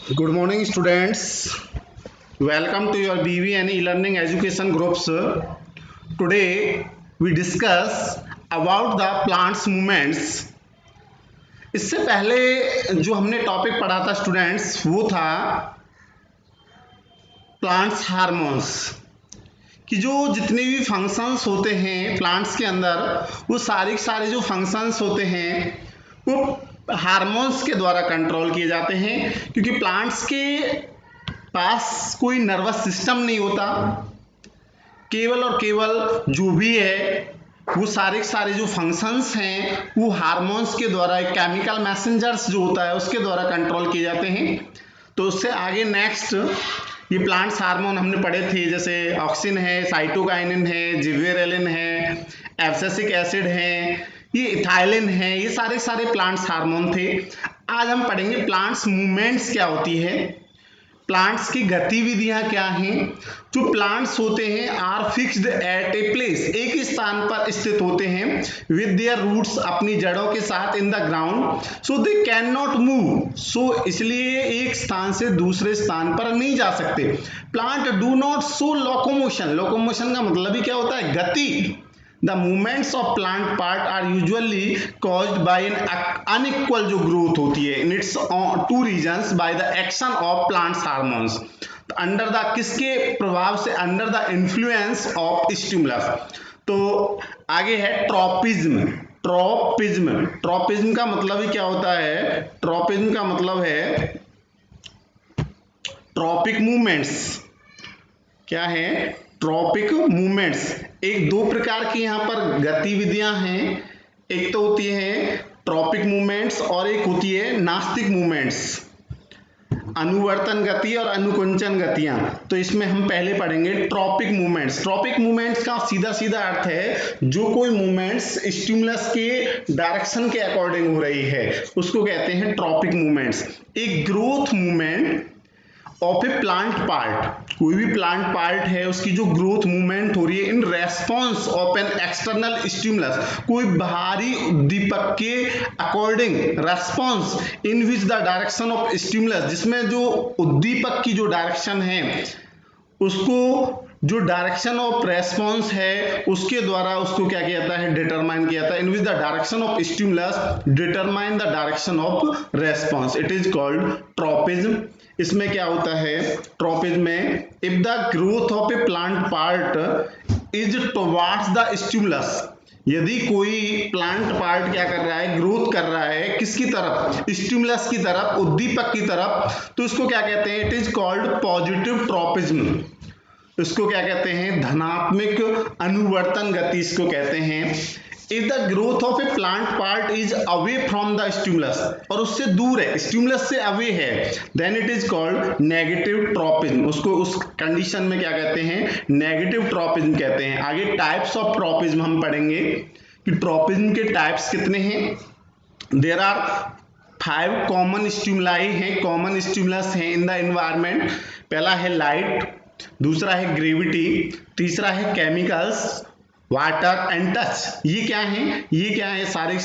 Good morning, students. Welcome to your BV and e-learning education groups. Today we discuss about the plants movements. इससे पहले जो हमने topic पढ़ा था students वो था प्लांट्स हार्मोन्स कि जो जितने भी फंक्शंस होते हैं प्लांट्स के अंदर वो सारे जो फंक्शंस होते हैं वो हार्मोन्स के द्वारा कंट्रोल किए जाते हैं क्योंकि प्लांट्स के पास कोई नर्वस सिस्टम नहीं होता। केवल और केवल जो भी है वो सारे जो फंक्शंस हैं वो हार्मोन्स के द्वारा, एक केमिकल मैसेंजर्स जो होता है उसके द्वारा कंट्रोल किए जाते हैं। तो उससे आगे नेक्स्ट ये प्लांट्स हार्मोन हमने पढ़े थे, जैसे ऑक्सिन है, साइटोकाइनिन है, जिबरेलिन है, एब्सिसिक एसिड है, ये इथाइलिन है, ये सारे प्लांट्स हार्मोन थे। आज हम पढ़ेंगे प्लांट्स मूवमेंट्स क्या होती है, प्लांट्स की गतिविधियां क्या हैं। जो प्लांट्स होते हैं are fixed at a place, एक ही स्थान पर स्थित होते हैं, विद देयर रूट्स, अपनी जड़ों के साथ, in the ground, so they can not move, so इसलिए एक स्थान से दूसरे स्थान पर नहीं जा सकते। Plant do not show locomotion, locomotion का मतलब ही क्या होता है, गति। The movements of plant part are usually caused by an unequal जो growth होती है in its two regions by the action of plants hormones, under the किसके प्रभाव से, under the influence of stimulus. तो आगे है ट्रॉपिज्म। ट्रॉपिज्म का मतलब ही क्या होता है, ट्रॉपिज्म का मतलब है ट्रॉपिक मूवमेंट्स। क्या है, ट्रॉपिक मूवमेंट्स। एक दो प्रकार की यहाँ पर गतिविधियां हैं, एक तो होती है ट्रॉपिक मूवमेंट्स और एक होती है नास्तिक मूवमेंट्स, अनुवर्तन गति और अनुकुंचन गतियां। तो इसमें हम पहले पढ़ेंगे ट्रॉपिक मूवमेंट्स। ट्रॉपिक मूवमेंट्स का सीधा अर्थ है जो कोई मूवमेंट्स स्टिमुलस के डायरेक्शन के अकॉर्डिंग हो रही है उसको कहते हैं ट्रॉपिक मूवमेंट्स। एक growth movement of a plant part, कोई भी प्लांट पार्ट है उसकी जो ग्रोथ मूवमेंट हो रही है in response of an external stimulus, कोई बाहरी उद्दीपक के according, response in which the direction of stimulus, जिसमें जो उद्दीपक की जो डायरेक्शन है उसको, जो डायरेक्शन ऑफ रेस्पॉन्स है उसके द्वारा उसको क्या किया जाता है, डिटरमाइन किया जाता है। In which the direction of stimulus determine the direction of response, it is called tropism. इसमें क्या होता है ट्रॉपिज्म में, if the growth of a plant part is towards the stimulus, यदि कोई प्लांट पार्ट क्या कर रहा है, ग्रोथ कर रहा है किसकी तरफ, स्टिमुलस की तरफ, उद्दीपक की तरफ, तो इसको क्या कहते हैं, it is called positive tropism. इसको क्या कहते हैं, धनात्मक अनुवर्तन गति इसको कहते हैं। If the growth of a plant part is away from the stimulus, और उससे दूर है, स्टिमुलस से अवे है, then it is called negative tropism. उसको उस कंडीशन में क्या कहते हैं, नेगेटिव ट्रॉपिज्म कहते हैं। आगे टाइप्स ऑफ ट्रॉपिज्म हम पढ़ेंगे कि ट्रॉपिज्म के टाइप्स कितने हैं। देयर आर 5 कॉमन स्टिमुलाई हैं, कॉमन स्टिमुलस हैं इन द एनवायरनमेंट। पहला है लाइट, दूसरा है ग्रेविटी, तीसरा है केमिकल्स, वाटर एंड टच। ये क्या है, सारे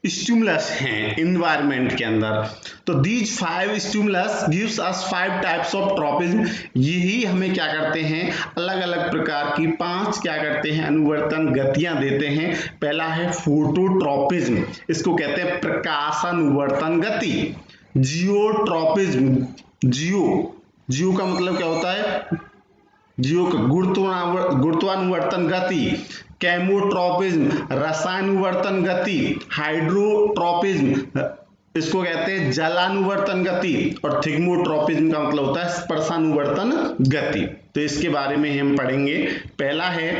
स्टिमुलस हैं इन्वायरमेंट के अंदर। तो these 5 stimulus gives us 5 types of tropism. यही हमें क्या करते हैं, अलग अलग प्रकार की 5 क्या करते हैं, अनुवर्तन गतियां देते हैं। पहला है फोटोट्रॉपिज्म, इसको कहते हैं प्रकाशानुवर्तन गति। जियोट्रॉपिज्म, जियो का मतलब क्या होता है, जियो का गुरुत्वानुवर्तन गति। केमोट्रॉपिज्म, रसायनुवर्तन गति। हाइड्रोट्रॉपिज्म, इसको कहते हैं जलानुवर्तन गति। और थिग्मोट्रॉपिज्म का मतलब होता है स्पर्शानुवर्तन गति। तो इसके बारे में हम पढ़ेंगे। पहला है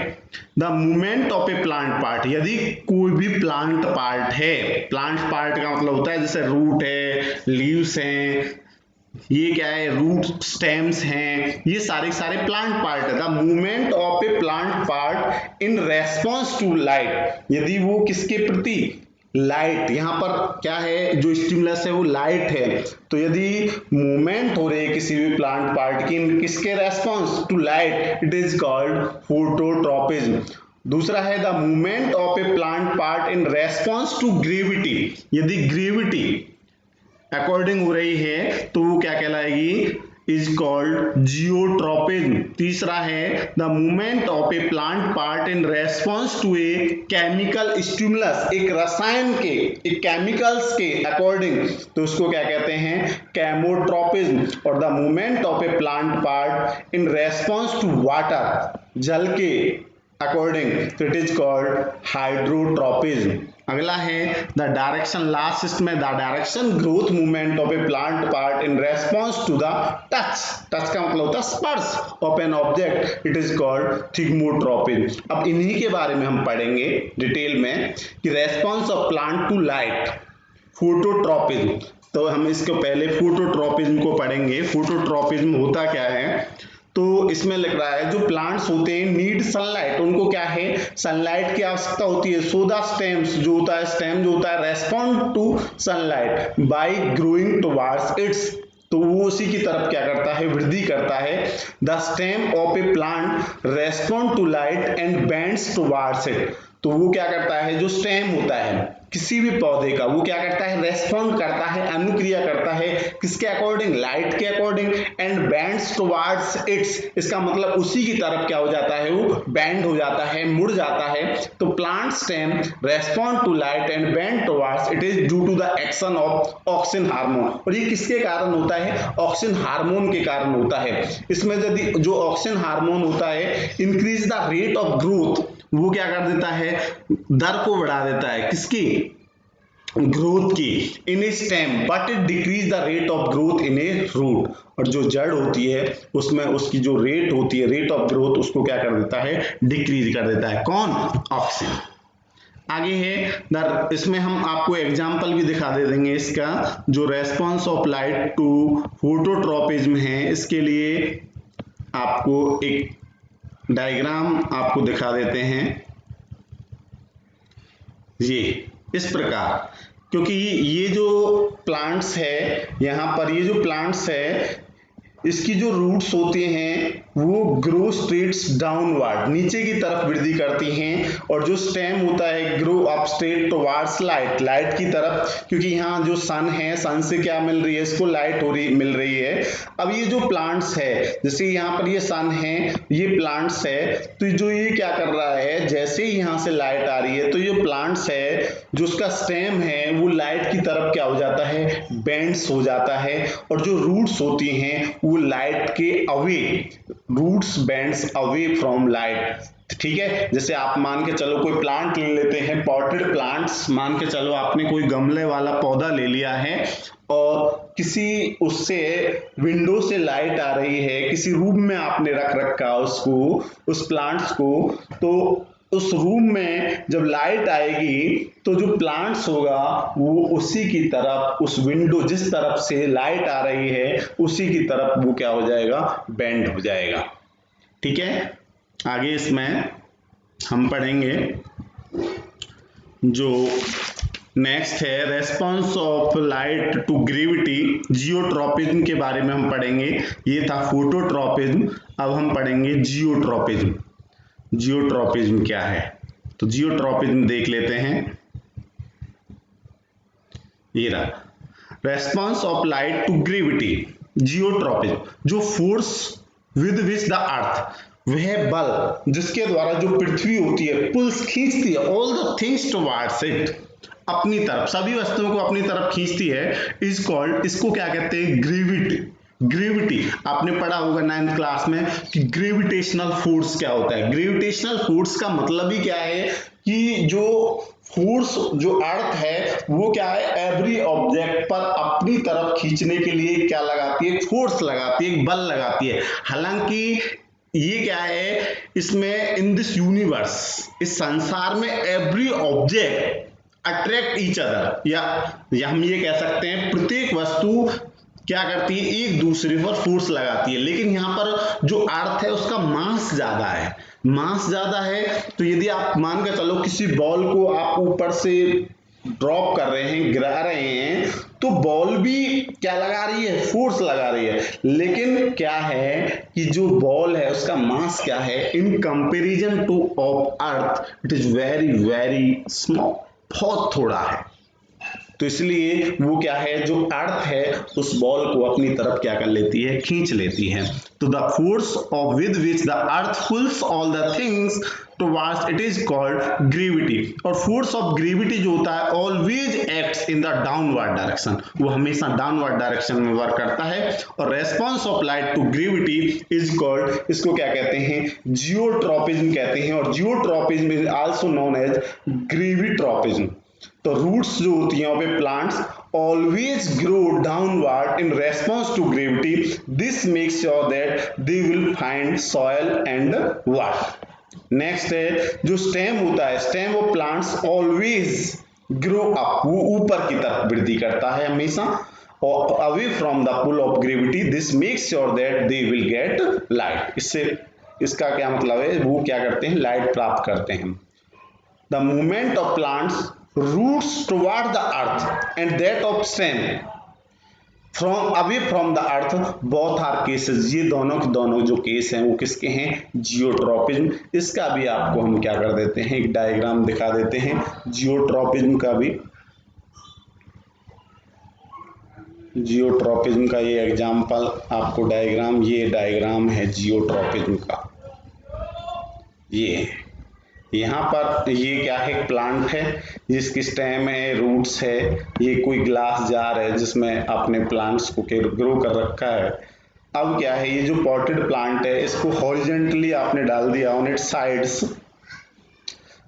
the movement of a plant part, यदि कोई भी प्लांट पार्ट है, प्लांट पार्ट का मतलब होता है जैसे रूट है, लीव्स हैं, ये क्या है, रूट स्टेम्स हैं, ये सारे प्लांट पार्ट है। The movement of a plant part in response to light, यदि वो किसके प्रति, लाइट, यहाँ पर क्या है, जो स्टिमुलस है वो लाइट है, तो यदि मूवमेंट हो रही है किसी भी प्लांट पार्ट की किसके response to light, it is called phototropism. दूसरा है the movement of a plant part in response to gravity, यदि ग्रेविटी अकॉर्डिंग हो रही है तो वो क्या कहलाएगी, इज कॉल्ड जियोट्रॉपिज्म। तीसरा है the movement of a plant part in response to a chemical stimulus, एक रसायन के, एक केमिकल्स के अकॉर्डिंग, तो उसको क्या कहते हैं, केमोट्रॉपिज्म। और the movement of a plant part in response to water, जल के अकॉर्डिंग, तो इट इज कॉल्ड हाइड्रोट्रॉपिज्म। अगला है द डायरेक्शन, लास्ट में the direction growth movement of a plant part in response to the touch, touch का मतलब होता है स्पर्श of an object, it is called thigmotropism. अब इन्हीं के बारे में हम पढ़ेंगे डिटेल में कि response of plant to light, phototropism. तो हम इसको पहले फोटोट्रॉपिज्म को पढ़ेंगे। फोटोट्रॉपिज्म होता क्या है, तो इसमें लिख रहा है जो प्लांट्स होते हैं नीड सनलाइट, उनको क्या है, सनलाइट की आवश्यकता होती है। सो द स्टेम्स जो होता है, स्टेम जो होता है, respond to sunlight by growing towards its, तो वो उसी की तरफ क्या करता है, वृद्धि करता है। The stem of a plant respond to light and bends towards it, तो वो क्या करता है, जो स्टेम होता है किसी भी पौधे का, वो क्या करता है, रेस्पॉन्ड करता है, अनुक्रिया करता है, किसके अकॉर्डिंग, लाइट के according, and bends towards its, इसका मतलब उसी की तरफ क्या हो जाता है, वो बेंड हो जाता है, मुड़ जाता है। तो plant stem respond to light and bend towards it is due to the action of auxin hormone, और ये किसके कारण होता है, ऑक्सिन हार्मोन के कारण होता है। इसमें यदि जो ऑक्सिन हार्मोन होता है increase the rate of growth, वो क्या कर देता है, दर को बढ़ा देता है, किसकी, ग्रोथ की, in a stem, but it decrease the rate of growth in a root, और जो जड़ होती है उसमें उसकी जो रेट होती है, रेट ऑफ ग्रोथ, उसको क्या कर देता है, डिक्रीज कर देता है, कौन, ऑक्सिन। आगे है इसमें हम आपको एग्जाम्पल भी दिखा दे देंगे इसका, जो response of light to phototropism है, इसके लिए आपको एक डायग्राम आपको दिखा देते हैं, ये इस प्रकार, क्योंकि ये जो प्लांट्स है, यहाँ पर ये जो प्लांट्स है, इसकी जो रूट्स होते हैं वो ग्रो स्ट्रेट्स डाउनवर्ड, नीचे की तरफ वृद्धि करती हैं, और जो स्टेम होता है grow up straight towards light, light की तरफ, क्योंकि यहाँ जो सन है, सन से क्या मिल रही है, इसको लाइट मिल रही है। अब ये जो प्लांट्स है, जैसे यहाँ पर ये सन है, ये प्लांट्स है, तो जो ये क्या कर रहा है, जैसे ही यहाँ से लाइट आ रही है, तो ये प्लांट्स है, जो उसका स्टेम है वो लाइट की तरफ क्या हो जाता है, बेंड्स हो जाता है, और जो रूट्स होती हैं वो लाइट के away, roots bends away from light, ठीक है। जैसे आप मान के चलो कोई प्लांट ले लेते हैं, पॉटेड प्लांट्स, मान के चलो आपने कोई गमले वाला पौधा ले लिया है, और किसी उससे विंडो से लाइट आ रही है, किसी रूम में आपने रख रखा उसको, उस प्लांट्स को, तो उस रूम में जब लाइट आएगी तो जो प्लांट्स होगा वो उसी की तरफ, उस विंडो जिस तरफ से लाइट आ रही है उसी की तरफ वो क्या हो जाएगा, बेंड हो जाएगा, ठीक है। आगे इसमें हम पढ़ेंगे जो नेक्स्ट है response of light to gravity, geotropism के बारे में हम पढ़ेंगे। ये था फोटोट्रॉपिज्म, अब हम पढ़ेंगे जियोट्रॉपिज्म। जियोट्रॉपिज्म क्या है, तो जियोट्रॉपिज्म देख लेते हैं। ये रहा response of light to gravity, geotropism, जो force with which the earth, वह बल जिसके द्वारा जो पृथ्वी होती है पुल्स, खींचती है, all the things towards it, अपनी तरफ, सभी वस्तुओं को अपनी तरफ खींचती है, इज कॉल्ड, इसको क्या कहते हैं, ग्रेविटी। ग्रेविटी आपने पढ़ा होगा 9th क्लास में कि ग्रेविटेशनल फोर्स क्या होता है। ग्रेविटेशनल फोर्स का मतलब ही क्या है कि जो फोर्स, जो अर्थ है वो क्या है, एवरी ऑब्जेक्ट पर अपनी तरफ खींचने के लिए क्या लगाती है, फोर्स लगाती है, बल लगाती है। हालांकि ये क्या है, इसमें इन दिस यूनिवर्स, इस संसार में every object attract each other, या हम ये कह सकते हैं प्रत्येक वस्तु क्या करती है, एक दूसरे पर फोर्स लगाती है, लेकिन यहाँ पर जो अर्थ है उसका मास ज्यादा है, मास ज्यादा है। तो यदि आप मान के चलो किसी बॉल को आप ऊपर से ड्रॉप कर रहे हैं, गिरा रहे हैं, तो बॉल भी क्या लगा रही है, फोर्स लगा रही है, लेकिन क्या है कि जो बॉल है उसका मास क्या है, in comparison two of earth it is very very small, बहुत थोड़ा है, तो इसलिए वो क्या है, जो अर्थ है उस बॉल को अपनी तरफ क्या कर लेती है, खींच लेती है। तो the force of with which the earth pulls all the things towards it is called gravity. और फोर्स ऑफ ग्रेविटी जो होता है always acts in the downward direction, वो हमेशा डाउनवर्ड डायरेक्शन में वर्क करता है। और response of light to gravity is called, इसको क्या कहते हैं, जियोट्रॉपिज्म कहते हैं। और geotropism is also known as gravitropism. तो रूट्स जो होती हैं वहाँ पे plants always grow downward in response to gravity. This makes sure that they will find soil and water. Next है जो स्टेम होता है, stem of plants always grow up, वो ऊपर की तरफ वृद्धि करता है हमेशा, और away from the pull of gravity. This makes sure that they will get light. इससे इसका क्या मतलब है, वो क्या करते हैं, लाइट प्राप्त करते हैं। The movement of plants roots toward the earth and that of stem from away from the earth, both are cases। ये दोनों जो केस हैं वो किसके हैं, जियोट्रॉपिज्म। इसका भी आपको हम क्या कर देते हैं, एक डायग्राम दिखा देते हैं जियोट्रॉपिज्म का भी। जियोट्रॉपिज्म का ये एग्जांपल आपको डायग्राम, ये डायग्राम है जियोट्रॉपिज्म का। ये यहाँ पर ये क्या है, प्लांट है जिसकी स्टेम है, रूट्स है, ये कोई ग्लास जार है जिसमें आपने प्लांट्स को ग्रो कर रखा है। अब क्या है, ये जो पॉटेड प्लांट है इसको हॉरिजॉन्टली आपने डाल दिया ऑन इट्स साइड्स।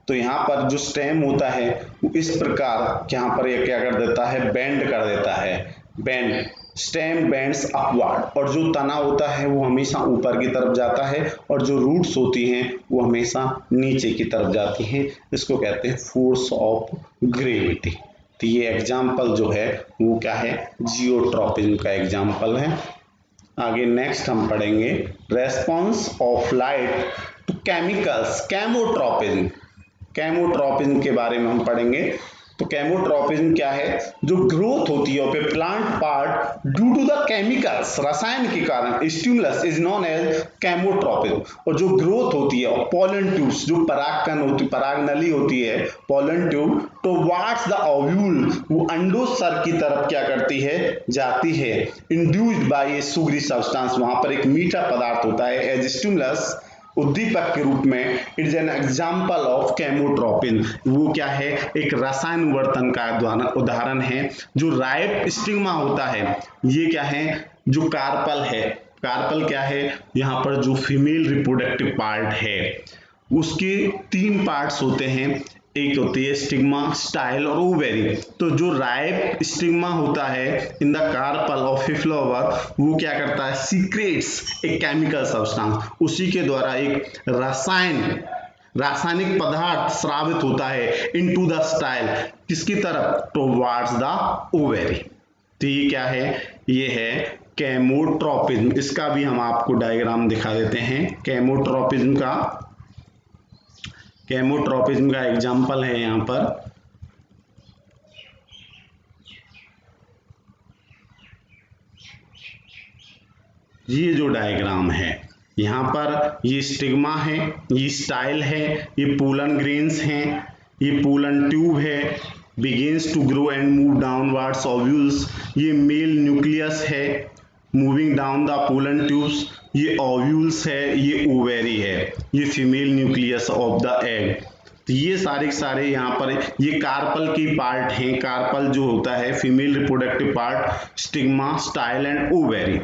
तो यहाँ पर जो स्टेम होता है वो इस प्रकार यहाँ पर ये क्या कर देता है, बेंड कर देता है, बेंड, स्टेम बेंड्स अपवर्ड। और जो तना होता है वो हमेशा ऊपर की तरफ जाता है, और जो रूट्स होती हैं वो हमेशा नीचे की तरफ जाती हैं। इसको कहते हैं फोर्स ऑफ ग्रेविटी। तो ये एग्जाम्पल जो है वो क्या है, जियोट्रॉपिज्म का एग्जाम्पल है। आगे नेक्स्ट हम पढ़ेंगे response of light to chemicals, chemotropism. Chemotropism के बारे में हम पढ़ेंगे। तो केमोट्रॉपिज्म क्या है, जो ग्रोथ होती है पे plant part due to the chemicals, रसायन के कारण, stimulus is known as chemotropism. और जो ग्रोथ होती है पोलन ट्यूब्स, जो परागकण होती, परागनली होती है, pollen tube towards the ovule, वो अंडोत्सर्ग की तरफ क्या करती है, जाती है, induced by A Sugri substance. वहां पर एक मीठा पदार्थ होता है एज स्टिमुलस, उद्दीपक के रूप में। It is an example of chemotropism. वो क्या है, एक रसायन वर्तन का उदाहरण है। जो राइप स्टिग्मा होता है, ये क्या है, जो कार्पल है, कार्पल क्या है, यहाँ पर जो फीमेल रिप्रोडक्टिव पार्ट है उसके 3 पार्ट्स होते हैं, एक होती है स्टिग्मा, स्टाइल और ओवेरी। तो जो राइप स्टिग्मा होता है in the carpel of a flower, वो क्या करता है, सीक्रेट्स एक केमिकल सब्सटेंस, उसी के द्वारा एक रासायनिक पदार्थ स्रावित होता है इनटू द स्टाइल, किसकी तरफ, टुवर्ड्स द ओवेरी। तो ये क्या है, ये है केमोट्रॉपिज्म। इसका भी हम आपको डायग्राम दिखा देते हैं केमोट्रॉपिज्म का। केमोट्रॉपिज्म का एग्जाम्पल है यहाँ पर, ये जो डायग्राम है यहाँ पर, ये स्टिग्मा है, ये स्टाइल है, ये पोलन ग्रेन्स हैं, ये पोलन ट्यूब है, begins to grow and move downwards ovules, ये मेल न्यूक्लियस है moving down the pollen tubes, ये ओव्यूल्स है, ये ओवेरी है, ये female nucleus of the egg. तो ये सारे यहाँ पर ये कार्पल की पार्ट हैं। कार्पल जो होता है female reproductive part, stigma, style and ovary.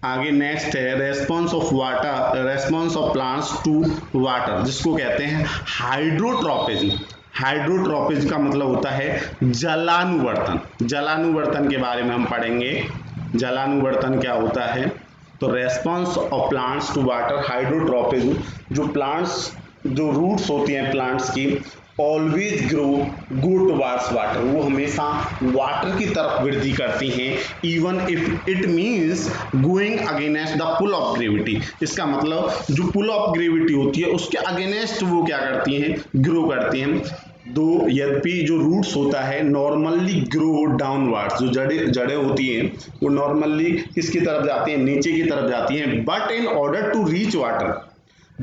आगे नेक्स्ट है response of water, response of plants to water, जिसको कहते हैं हाइड्रोट्रॉपिज्म। हाइड्रोट्रॉपिज्म का मतलब होता है जलानुवर्तन। जलानुवर्तन के बारे में हम पढ़ेंगे, जलानुवर्तन क्या होता है। तो response of plants to water, hydrotropism, जो प्लांट्स, जो रूट्स होती हैं प्लांट्स की, always grow go towards water, वो हमेशा वाटर की तरफ वृद्धि करती हैं, even if it means going against the pull of gravity. इसका मतलब जो पुल ऑफ ग्रेविटी होती है उसके अगेंस्ट वो क्या करती हैं, ग्रो करती हैं। दो यद्यपि जो रूट्स होता है नॉर्मली ग्रो डाउनवर्ड्स, जो जड़ें होती हैं वो नॉर्मली किसकी तरफ जाती हैं, नीचे की तरफ जाती हैं, but in order to reach water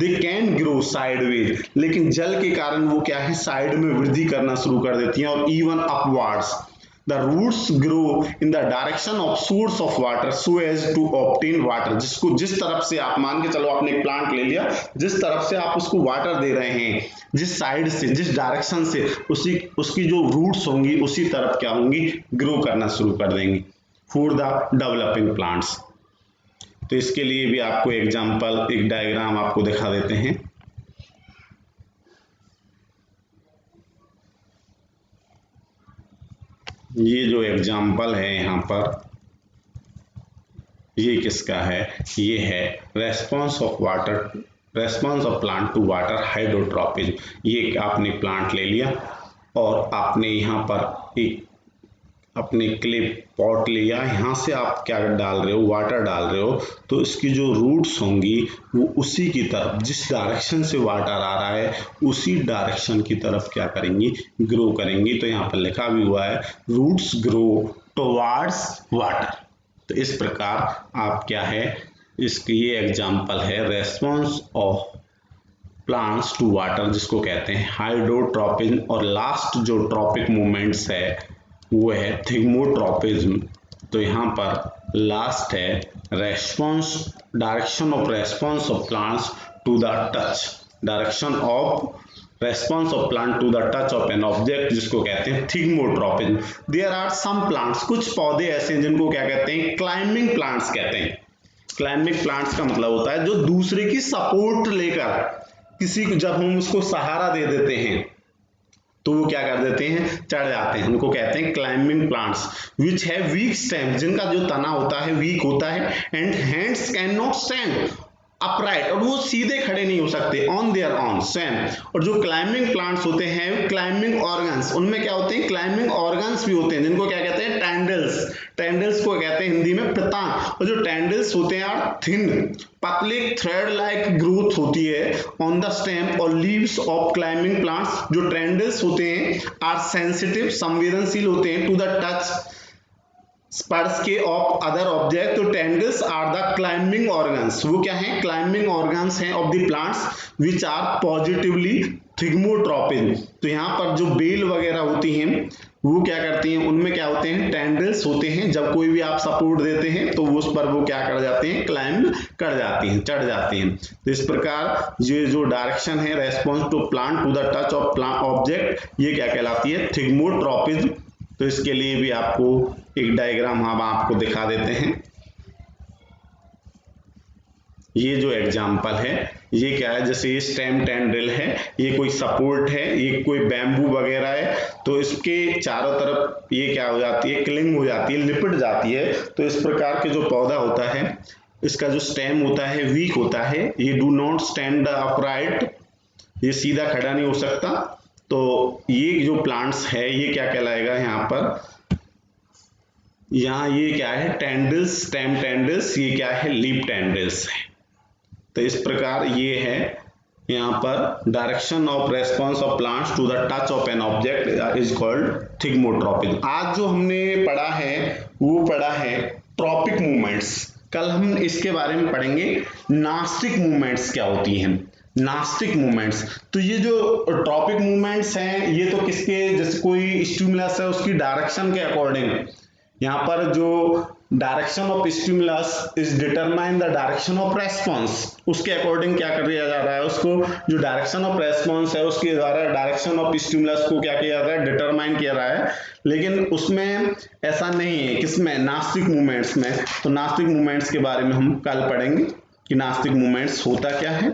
they can grow sideways, लेकिन जल के कारण वो क्या है, साइड में वृद्धि करना शुरू कर देती हैं और even upwards. The roots grow in the direction of source of water so as to obtain water। जिसको जिस तरफ से आप मान के चलो, आपने एक प्लांट ले लिया, जिस तरफ से आप उसको वाटर दे रहे हैं, जिस साइड से, जिस डायरेक्शन से, उसकी जो रूट्स होंगी उसी तरफ क्या होंगी, ग्रो करना शुरू कर देंगी फॉर द डेवलपिंग प्लांट्स। तो इसके लिए भी आपको एग्जांपल, एक डायग्राम आपको दिखा देते हैं। ये जो एग्जाम्पल है यहाँ पर, ये किसका है, ये है response of plant to water hydrotropism. ये आपने प्लांट ले लिया और आपने यहाँ पर एक अपने क्ले पॉट लिया, यहाँ से आप क्या डाल रहे हो, वाटर डाल रहे हो, तो इसकी जो रूट्स होंगी वो उसी की तरफ, जिस डायरेक्शन से वाटर आ रहा है उसी डायरेक्शन की तरफ क्या करेंगी, ग्रो करेंगी। तो यहाँ पर लिखा भी हुआ है रूट्स ग्रो टुवर्ड्स वाटर। तो इस प्रकार आप क्या है, इसकी ये एग्जाम्पल है response of plants to water, जिसको कहते हैं हाइड्रोट्रॉपिज्म। और लास्ट जो ट्रॉपिक मूवमेंट्स है वो है थिग्मोट्रॉपिज्म। तो यहाँ पर लास्ट है response, direction of response of plants to the touch, direction of response of plant to the touch of an object, जिसको कहते हैं thigmotropism. There are some plants, कुछ पौधे ऐसे हैं जिनको क्या कहते हैं, क्लाइंबिंग प्लांट्स कहते हैं। क्लाइंबिंग प्लांट्स का मतलब होता है जो दूसरे की सपोर्ट लेकर, किसी को जब हम उसको सहारा दे देते हैं तो वो क्या कर देते हैं, चढ़ जाते हैं, उनको कहते हैं क्लाइंबिंग प्लांट्स। विच है वीक स्टेम, जिनका जो तना होता है वीक होता है, and hands can not stand upright, और वो सीधे खड़े नहीं हो सकते ऑन देयर ऑन सेम। और जो क्लाइंबिंग प्लांट्स होते हैं, क्लाइंबिंग ऑर्गन्स, उनमें क्या होते हैं, क्लाइंबिंग ऑर्गन्स भी होते हैं, जिनको क्या कहते हैं, टेंडल्स। टेंडल्स को कहते हैं हिंदी में प्रतान। और जो टेंडल्स होते हैं यार, थिन पतले थ्रेड लाइक ग्रोथ होती है ऑन द स्टेम और लीव्स ऑफ क्लाइंबिंग प्लांट्स। जो टेंडल्स होते हैं आर सेंसिटिव, संवेदनशील होते हैं टू द टच, स्पर्श के ऑफ अदर ऑब्जेक्ट। तो tendrils are the climbing organs, वो क्या है, क्लाइंबिंग ऑर्गन्स हैं of the plants which are positively thigmotropism. तो यहाँ पर जो बेल वगैरह होती हैं वो क्या करती हैं, उनमें क्या होते हैं, टेंडल्स होते हैं। जब कोई भी आप सपोर्ट देते हैं तो उस पर वो क्या कर जाते हैं, क्लाइंब कर जाती हैं, चढ़ जाती हैं। तो इस प्रकार ये जो डायरेक्शन है response to plant to the touch of plant object, ये क्या कहलाती है, थिग्मोट्रॉपिज्म। तो इसके लिए भी आपको एक डायग्राम हम आपको दिखा देते हैं। ये जो एग्जाम्पल है ये क्या है, जैसे ये स्टेम टेंड्रिल है, ये कोई सपोर्ट है, ये कोई बैम्बू वगैरह है, तो इसके चारों तरफ ये क्या हो जाती है, क्लिंग हो जाती है, लिपट जाती है। तो इस प्रकार के जो पौधा होता है, इसका जो स्टेम होता है वीक होता है, ये डू नॉट स्टैंड अपराइट, ये सीधा खड़ा नहीं हो सकता। तो ये जो प्लांट्स है ये क्या कहलाएगा, यहाँ पर, यहाँ ये क्या है, टेंडल्स, स्टेम टेंडल्स, ये क्या है, लीफ टेंडल्स है। तो इस प्रकार ये है यहाँ पर direction of response of plants to the touch of an object is called thigmotropism. आज जो हमने पढ़ा है वो पढ़ा है ट्रॉपिक मूवमेंट्स। कल हम इसके बारे में पढ़ेंगे नास्टिक मूवमेंट्स क्या होती हैं। नास्टिक मूवमेंट्स, तो ये जो ट्रॉपिक मूवमेंट्स हैं ये तो किसके, जैसे कोई स्टिमुलस है उसकी डायरेक्शन के अकॉर्डिंग, यहाँ पर जो direction of stimulus is determine the direction of response, उसके अकॉर्डिंग क्या कर दिया जा रहा है, उसको जो डायरेक्शन ऑफ रेस्पॉन्स है उसके द्वारा डायरेक्शन ऑफ स्टिमुलस को क्या किया जा रहा है, डिटरमाइन किया रहा है। लेकिन उसमें ऐसा नहीं है, किसमें, नास्टिक मूवमेंट्स में। तो नास्टिक मूवमेंट्स के बारे में हम कल पढ़ेंगे कि नास्टिक मूवमेंट्स होता क्या है।